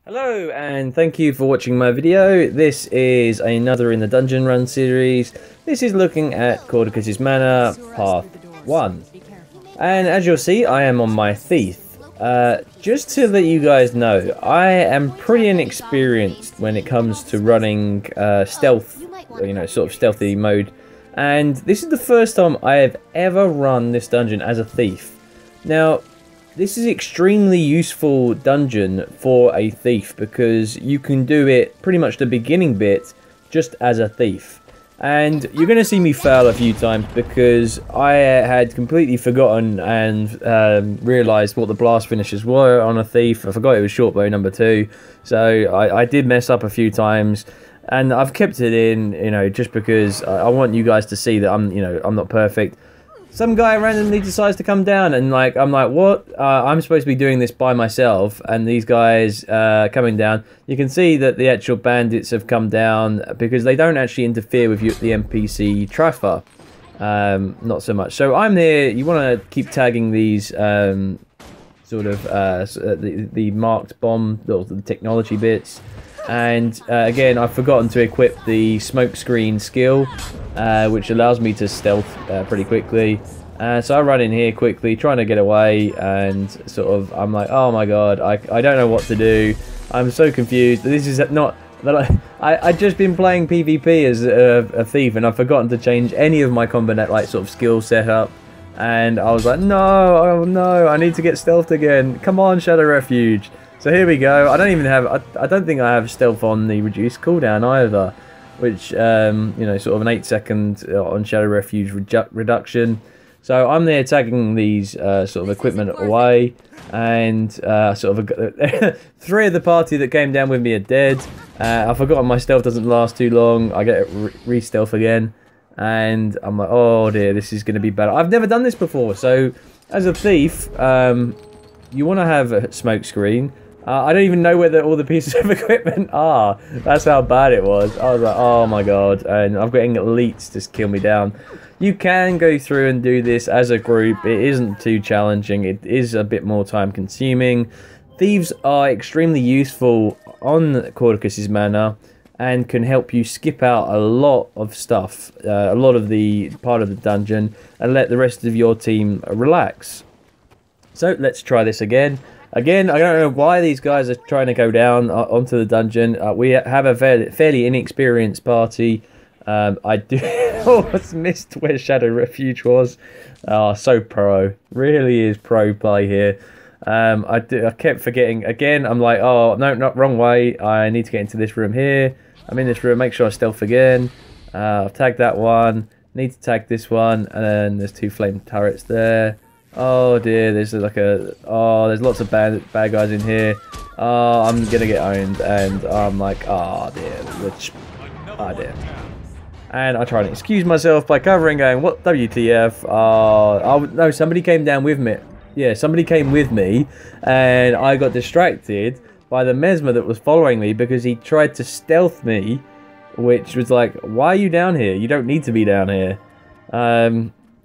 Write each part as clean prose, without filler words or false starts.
Hello and thank you for watching my video. This is another in the dungeon run series. This is looking at Caudecus' Manor part 1. And as you'll see, I am on my thief. Just to let you guys know, I am pretty inexperienced when it comes to running stealth, sort of stealthy mode. And this is the first time I have ever run this dungeon as a thief. Now, this is extremely useful dungeon for a thief because you can do it pretty much the beginning bit just as a thief. And you're going to see me fail a few times because I had completely forgotten and realised what the blast finishes were on a thief. I forgot it was short bow number 2. So I did mess up a few times. And I've kept it in, just because I want you guys to see that I'm not perfect. Some guy randomly decides to come down and I'm like, what? I'm supposed to be doing this by myself, and these guys coming down. You can see that the actual bandits have come down because they don't actually interfere with you at the NPC Traffer. Not so much. So I'm here. You want to keep tagging these the marked bomb, or the technology bits. And again, I've forgotten to equip the smoke screen skill, which allows me to stealth pretty quickly. So I run in here quickly, trying to get away, and I'm like, oh my god, I don't know what to do. I'm so confused. This is not that I've just been playing PvP as a thief, and I've forgotten to change any of my combat skill setup. And I was like, no, oh no, I need to get stealthed again. Come on, Shadow Refuge. So here we go. I don't think I have stealth on the reduced cooldown either, which sort of an 8-second on Shadow Refuge reduction. So I'm there tagging these sort of equipment away, and 3 of the party that came down with me are dead. I've forgotten my stealth doesn't last too long. I get re-stealth again, and I'm like, oh dear, this is going to be bad. I've never done this before, so as a thief, you want to have a smoke screen. I don't even know where all the pieces of equipment are. That's how bad it was. I was like, oh my god. And I'm getting elites to kill me down. You can go through and do this as a group. It isn't too challenging. It is a bit more time consuming. Thieves are extremely useful on Caudecus' Manor and can help you skip out a lot of stuff. A lot of the part of the dungeon, and let the rest of your team relax. So let's try this again. Again, I don't know why these guys are trying to go down onto the dungeon. We have a fairly inexperienced party. I do almost missed where Shadow Refuge was. Oh, so pro. Really is pro play here. I kept forgetting. Again, I'm like, oh, no, not wrong way. I need to get into this room here. I'm in this room. Make sure I stealth again. I've tagged that one. Need to tag this one. And then there's 2 flame turrets there. Oh dear, there's there's lots of bad guys in here. Oh, I'm gonna get owned, and I'm like, oh dear, And I try and excuse myself by covering, going, what WTF? Oh no, somebody came down with me. Yeah, somebody came with me, and I got distracted by the Mesmer that was following me because he tried to stealth me, which was like, why are you down here? You don't need to be down here.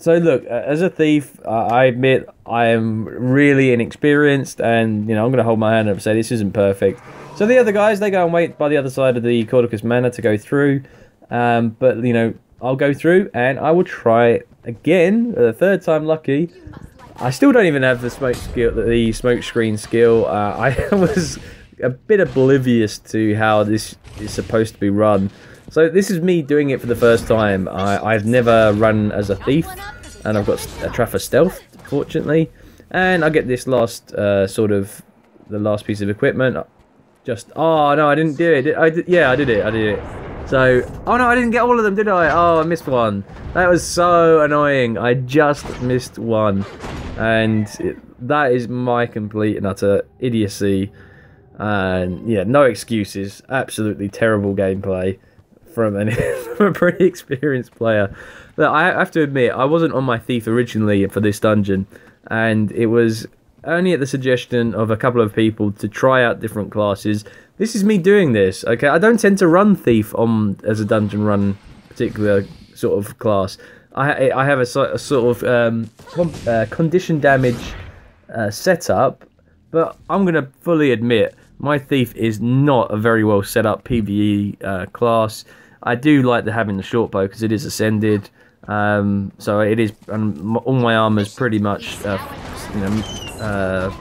So look, as a thief, I admit I am really inexperienced, and I'm going to hold my hand up and say this isn't perfect. So the other guys, they go and wait by the other side of the Caudecus Manor to go through. But I'll go through and I will try it again, the 3rd time lucky. I still don't even have the smoke screen skill. I was a bit oblivious to how this is supposed to be run. So this is me doing it for the first time. I've never run as a thief, and I've got a Traffer stealth, fortunately. And I get this last, the last piece of equipment. Oh no, I didn't do it. Yeah, I did it. So, oh no, I didn't get all of them, did I? Oh, I missed one. That was so annoying. I just missed one. And that is my complete and utter idiocy. And yeah, no excuses. Absolutely terrible gameplay from a pretty experienced player. But I have to admit, I wasn't on my thief originally for this dungeon, and it was only at the suggestion of a couple of people to try out different classes. This is me doing this, okay? I don't tend to run thief as a dungeon run particular sort of class. I have a condition damage setup, but I'm going to fully admit my thief is not a very well set up PvE class. I do like having the short bow because it is ascended, so it is, all my armor's pretty much,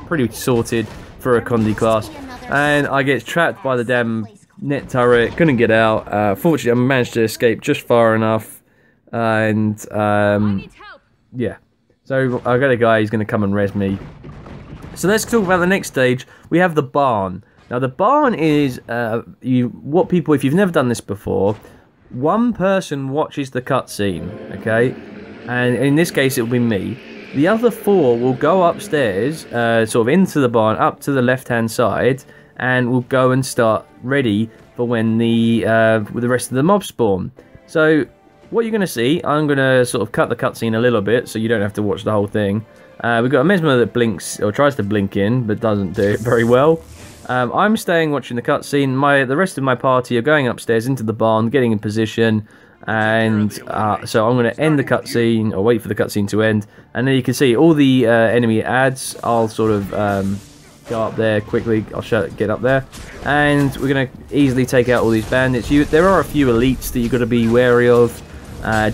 pretty sorted for a Condi class. And I get trapped by the damn net turret, couldn't get out. Fortunately, I managed to escape just far enough, and yeah. So I got a guy who's going to come and res me. So let's talk about the next stage. We have the barn. Now the barn is what people, if you've never done this before, one person watches the cutscene, okay, and in this case it will be me. The other 4 will go upstairs, sort of into the barn, up to the left-hand side, and will go and start ready for when the rest of the mobs spawn. So what you're going to see, I'm going to sort of cut the cutscene a little bit, so you don't have to watch the whole thing. We've got a Mesmer that blinks, or tries to blink in, but doesn't do it very well. I'm staying watching the cutscene. The rest of my party are going upstairs into the barn, getting in position, and so I'm going to end the cutscene, or wait for the cutscene to end, and then you can see all the enemy adds. I'll sort of go up there quickly. I'll get up there, and we're going to easily take out all these bandits. There are a few elites that you've got to be wary of.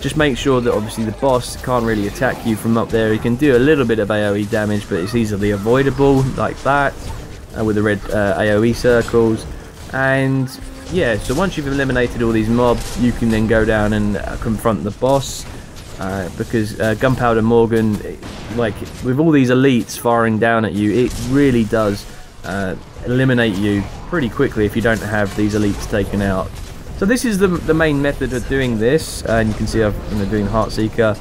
Just make sure that obviously the boss can't really attack you from up there. He can do a little bit of AoE damage, but it's easily avoidable, like that, with the red AoE circles. And yeah, so once you've eliminated all these mobs, you can then go down and confront the boss, because Gunpowder Morgan, like with all these elites firing down at you, it really does eliminate you pretty quickly if you don't have these elites taken out. So this is the main method of doing this, and you can see I'm doing Heartseeker,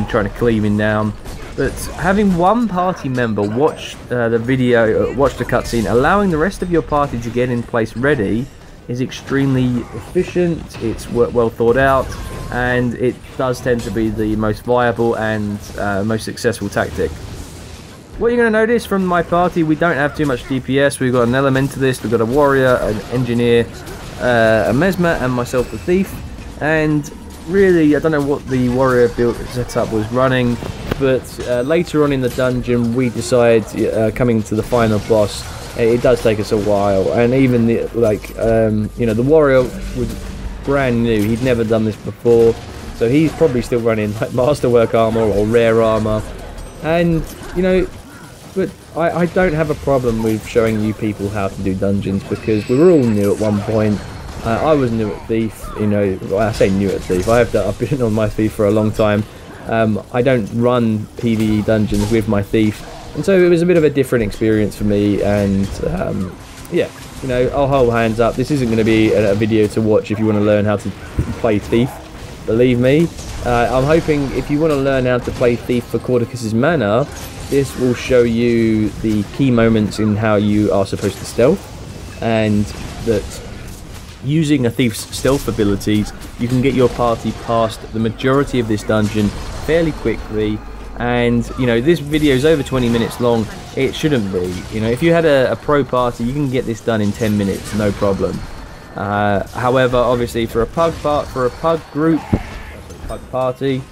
trying to cleave him down. But having one party member watch the video, watch the cutscene, allowing the rest of your party to get in place ready, is extremely efficient. It's well thought out, and it does tend to be the most viable and most successful tactic. What you're going to notice from my party, we don't have too much DPS. We've got an Elementalist, we've got a Warrior, an Engineer, a Mesmer, and myself the Thief. And really, I don't know what the Warrior build setup was running, but later on in the dungeon we decide, coming to the final boss, it does take us a while. And even the the Warrior was brand new, he'd never done this before, so he's probably still running like Masterwork armor or rare armor. And but I don't have a problem with showing you people how to do dungeons, because we were all new at one point. I was new at Thief, I say new at Thief, I've been on my Thief for a long time. I don't run PvE dungeons with my Thief, and so it was a bit of a different experience for me. And yeah, I'll hold hands up, this isn't going to be a video to watch if you want to learn how to play Thief, believe me. I'm hoping if you want to learn how to play Thief for Caudecus' Manor, this will show you the key moments in how you are supposed to stealth, and that using a Thief's stealth abilities, you can get your party past the majority of this dungeon fairly quickly. And this video is over 20 minutes long. It shouldn't be. If you had a pro party, you can get this done in 10 minutes, no problem. However, obviously for a PUG group, PUG party,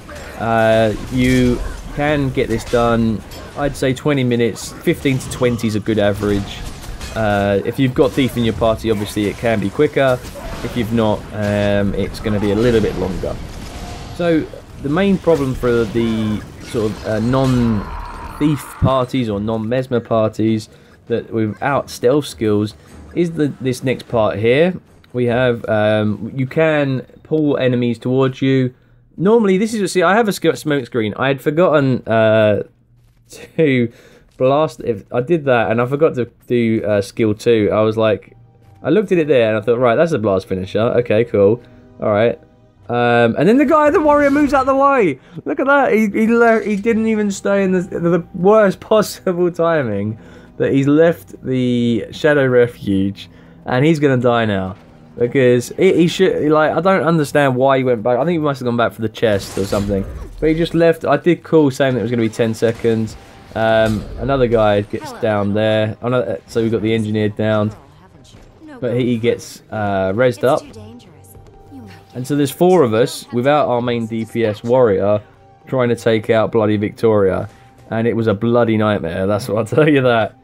you can get this done, I'd say 20 minutes, 15 to 20 is a good average. If you've got Thief in your party, obviously it can be quicker. If you've not, it's going to be a little bit longer. So the main problem for the sort of non-Thief parties or non-Mesmer parties that without stealth skills is this next part here. We have, you can pull enemies towards you. Normally, this is, see, I have a smoke screen. I had forgotten to blast. If I did that and I forgot to do skill 2, I was like, I looked at it there and I thought, right, that's a blast finisher. Okay, cool. All right. And then the Warrior moves out the way. Look at that. He didn't even stay in the worst possible timing. That he's left the Shadow Refuge, and he's gonna die now. Because he should, I don't understand why he went back. I think he must have gone back for the chest or something. But he just left. I did call saying that it was going to be 10 seconds. Another guy gets down there. So we've got the Engineer down. But he gets rezzed up. And so there's 4 of us without our main DPS Warrior trying to take out bloody Victoria. And it was a bloody nightmare, that's what I'll tell you that.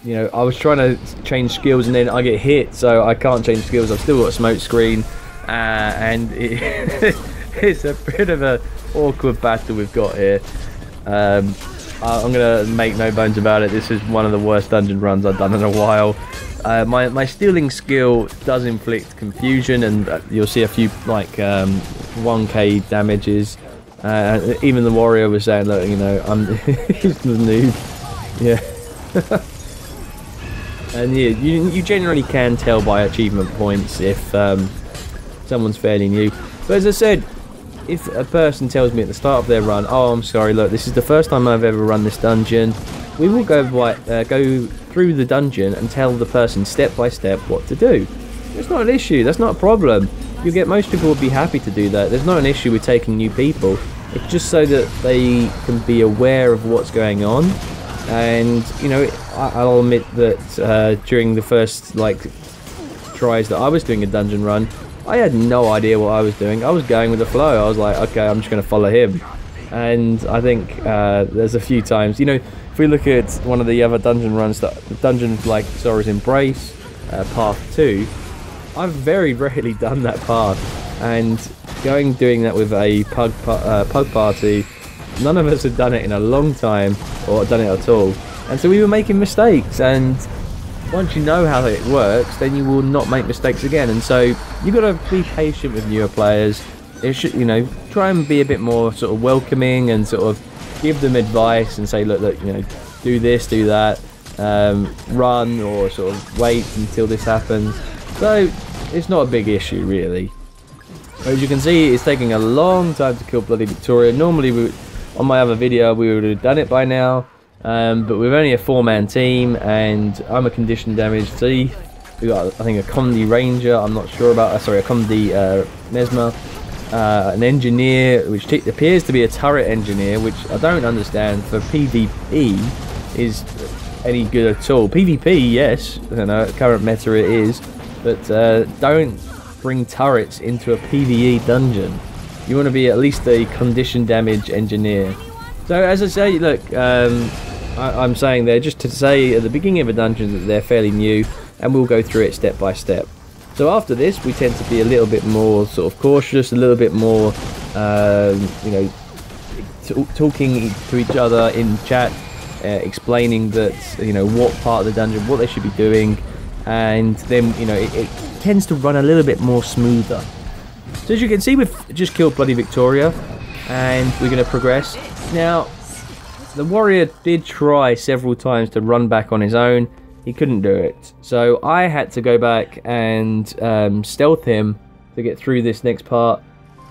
you know, I was trying to change skills and then I get hit, so I can't change skills. I've still got a smoke screen, and it's a bit of a awkward battle we've got here. I'm gonna make no bones about it. This is one of the worst dungeon runs I've done in a while. My stealing skill does inflict confusion, and you'll see a few like 1k damages. Even the warrior was saying, look, you know, he's the noob. Yeah. And yeah, you generally can tell by achievement points if someone's fairly new. But as I said, if a person tells me at the start of their run, oh, I'm sorry, look, this is the first time I've ever run this dungeon, we will go through the dungeon and tell the person step by step what to do. It's not an issue, that's not a problem. Most people would be happy to do that. There's not an issue with taking new people. It's just so that they can be aware of what's going on. And, you know, I'll admit that during the first, like, tries that I was doing a dungeon run, I had no idea what I was doing. I was going with the flow. I was like, okay, I'm just going to follow him. And I think there's a few times, you know, if we look at one of the other dungeon runs, dungeons like Zora's Embrace, Path 2, I've very rarely done that path. And doing that with a PUG Party, none of us had done it in a long time, or done it at all. And so we were making mistakes, and once you know how it works, then you will not make mistakes again. And so you've got to be patient with newer players. It should, you know, try and be a bit more sort of welcoming and sort of give them advice and say, look, you know, do this, do that, run, or sort of wait until this happens. So it's not a big issue really. As you can see, it's taking a long time to kill bloody Victoria. Normally, on my other video, we would have done it by now. But we're only a 4-man team, and I'm a condition damage thief. We got, I think, a Condi Ranger. I'm not sure about. Sorry, a Condi Mesmer, an engineer, which appears to be a turret engineer, which I don't understand for PvP is any good at all. PvP, yes, you know, current meta it is, but don't bring turrets into a PvE dungeon. You want to be at least a condition damage engineer. So as I say, look, I'm saying there just to say at the beginning of a dungeon that they're fairly new, and we'll go through it step by step. So after this, we tend to be a little bit more sort of cautious, a little bit more, you know, talking to each other in chat, explaining that, you know, what part of the dungeon, what they should be doing, and then, you know, it tends to run a little bit more smoother. So as you can see, we've just killed bloody Victoria, and we're going to progress. Now, the warrior did try several times to run back on his own. He couldn't do it. So I had to go back and stealth him to get through this next part.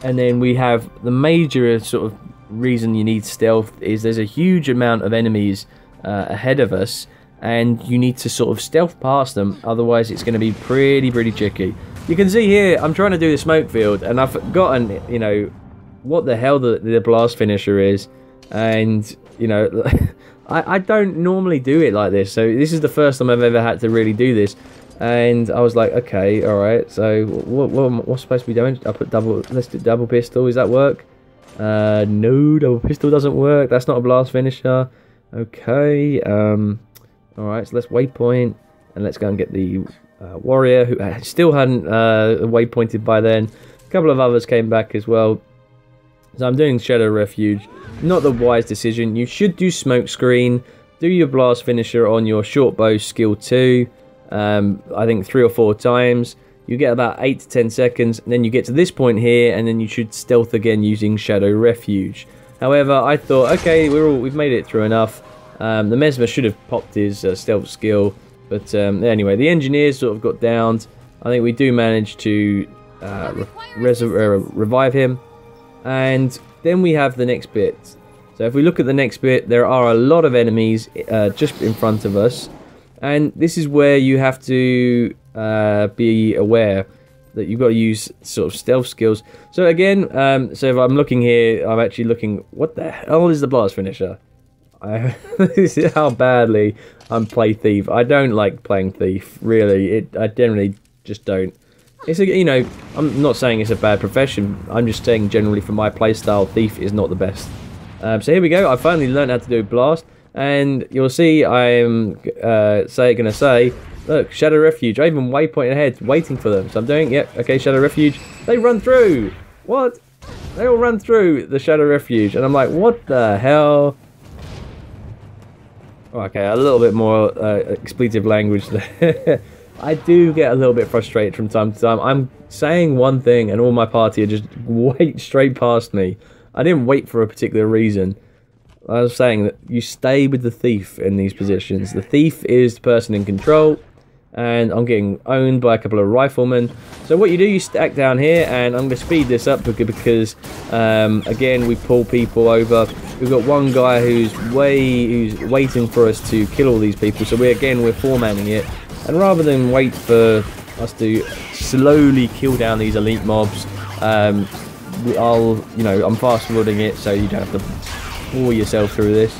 And then we have the major sort of reason you need stealth is there's a huge amount of enemies ahead of us, and you need to sort of stealth past them, otherwise it's going to be pretty tricky. You can see here, I'm trying to do the smoke field, and I've forgotten, you know, what the hell the blast finisher is. And, you know, I don't normally do it like this, so this is the first time I've ever had to really do this. And I was like, okay, alright, so what's supposed to be doing? I put let's do double pistol, does that work? No, double pistol doesn't work, that's not a blast finisher. Okay, alright, so let's waypoint, and let's go and get the warrior, who still hadn't waypointed by then. A couple of others came back as well. So I'm doing Shadow Refuge. Not the wise decision. You should do smoke screen. Do your blast finisher on your short bow skill 2. I think 3 or 4 times. You get about 8 to 10 seconds. And then you get to this point here, and then you should stealth again using Shadow Refuge. However, I thought, okay, we've made it through enough. The Mesmer should have popped his stealth skill. But anyway, the engineers sort of got downed. I think we do manage to revive him. And then we have the next bit. So if we look at the next bit, there are a lot of enemies just in front of us. And this is where you have to be aware that you've got to use sort of stealth skills. So again, so if I'm looking here, I'm actually looking, what the hell is the blast finisher? This is how badly I'm play thief. I don't like playing thief, really. I generally just don't. It's you know, I'm not saying it's a bad profession. I'm just saying generally for my playstyle, thief is not the best. So here we go. I finally learned how to do blast, And you'll see I'm gonna say, look, Shadow Refuge. I even waypoint ahead, waiting for them. So I'm doing, yep, okay, Shadow Refuge. They run through. What? They all run through the Shadow Refuge, and I'm like, what the hell? Okay, a little bit more expletive language there. I do get a little bit frustrated from time to time. I'm saying one thing, and all my party are just wait straight past me. I didn't wait for a particular reason. I was saying that you stay with the thief in these positions. The thief is the person in control, and I'm getting owned by a couple of riflemen. So what you do, you stack down here, and I'm going to speed this up because again, we pull people over. We've got one guy who's waiting for us to kill all these people. So we're foremanning it, and rather than wait for us to slowly kill down these elite mobs, I'm fast forwarding it so you don't have to pull yourself through this.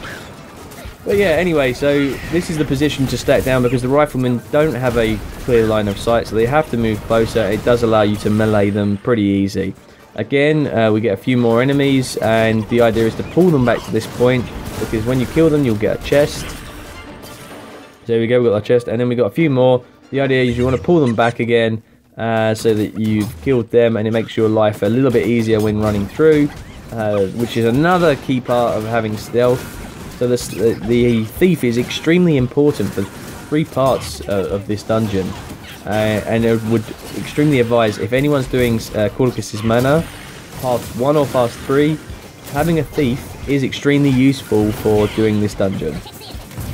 But yeah, anyway, so this is the position to stack down because the riflemen don't have a clear line of sight, so they have to move closer. It does allow you to melee them pretty easy. Again, we get a few more enemies, and the idea is to pull them back to this point, because when you kill them, you'll get a chest. So there we go, we've got our chest, and then we got a few more. The idea is you want to pull them back again, so that you've killed them, and it makes your life a little bit easier when running through. Which is another key part of having stealth. So the thief is extremely important for 3 parts of this dungeon, and I would extremely advise, if anyone's doing Caudecus' Manor, part 1 or part 3, having a thief is extremely useful for doing this dungeon.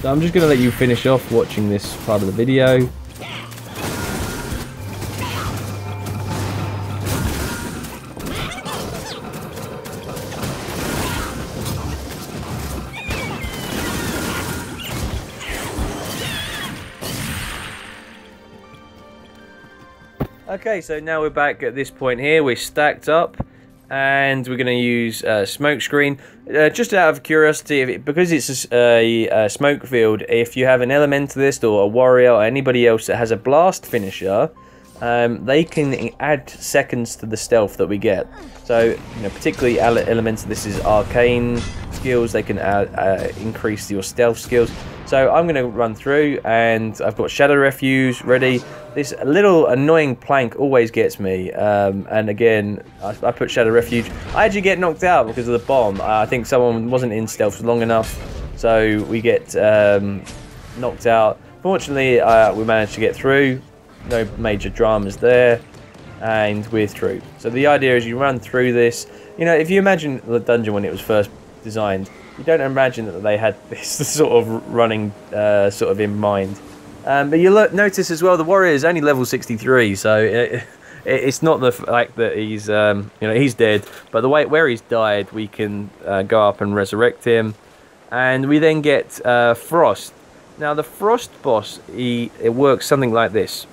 So I'm just going to let you finish off watching this part of the video. Okay, so now we're back at this point here. We're stacked up, and we're going to use smoke screen. Just out of curiosity, because it's a smoke field, if you have an elementalist or a warrior or anybody else that has a blast finisher, they can add seconds to the stealth that we get. So, particularly elementalists is arcane skills. They can increase your stealth skills. So I'm going to run through, and I've got Shadow Refuge ready. This little annoying plank always gets me, and again, I put Shadow Refuge. I actually get knocked out because of the bomb. I think someone wasn't in stealth long enough, so we get knocked out. Fortunately, we managed to get through. No major dramas there, and we're through. So the idea is you run through this. If you imagine the dungeon when it was first designed, you don't imagine that they had this sort of running in mind. But you notice as well, the warrior is only level 63, so it's not the fact that he's he's dead, but the way where he's died, we can go up and resurrect him, and we then get Frost. Now the Frost boss, it works something like this.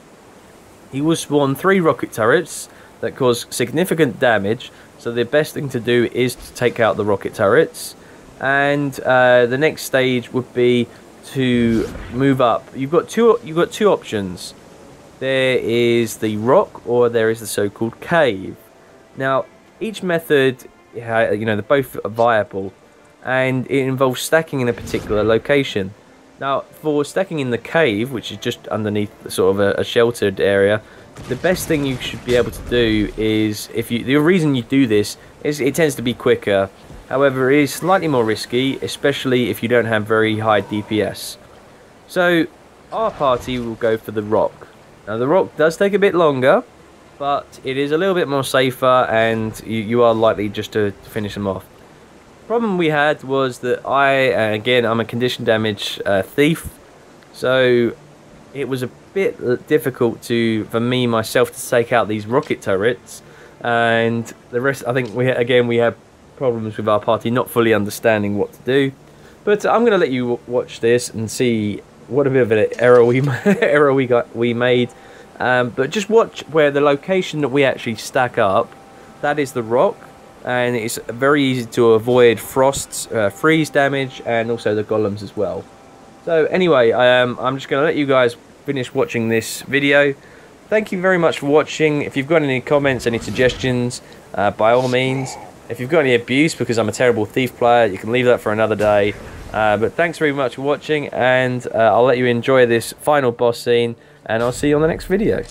He will spawn 3 rocket turrets that cause significant damage. So the best thing to do is to take out the rocket turrets. And the next stage would be to move up. You've got two options. There is the rock, or there is the so-called cave. Now, each method, they're both viable, and it involves stacking in a particular location. Now, for stacking in the cave, which is just underneath sort of a sheltered area, the best thing you should be able to do is, the reason you do this is it tends to be quicker. However, it is slightly more risky, especially if you don't have very high DPS. So, our party will go for the rock. Now, the rock does take a bit longer, but it is a little bit more safer, and you are likely just to finish them off. The problem we had was that I'm a condition damage thief, so it was a bit difficult for me myself to take out these rocket turrets, and the rest, I think we had problems with our party not fully understanding what to do. But I'm going to let you watch this and see what a bit of an error we made. But just watch where the location that we actually stack up, that is the rock, and it's very easy to avoid Frost's freeze damage, and also the golems as well. So anyway, I'm just going to let you guys finish watching this video. Thank you very much for watching. If you've got any comments, any suggestions, by all means. If you've got any abuse because I'm a terrible thief player, you can leave that for another day. But thanks very much for watching, and I'll let you enjoy this final boss scene, and I'll see you on the next video.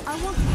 I want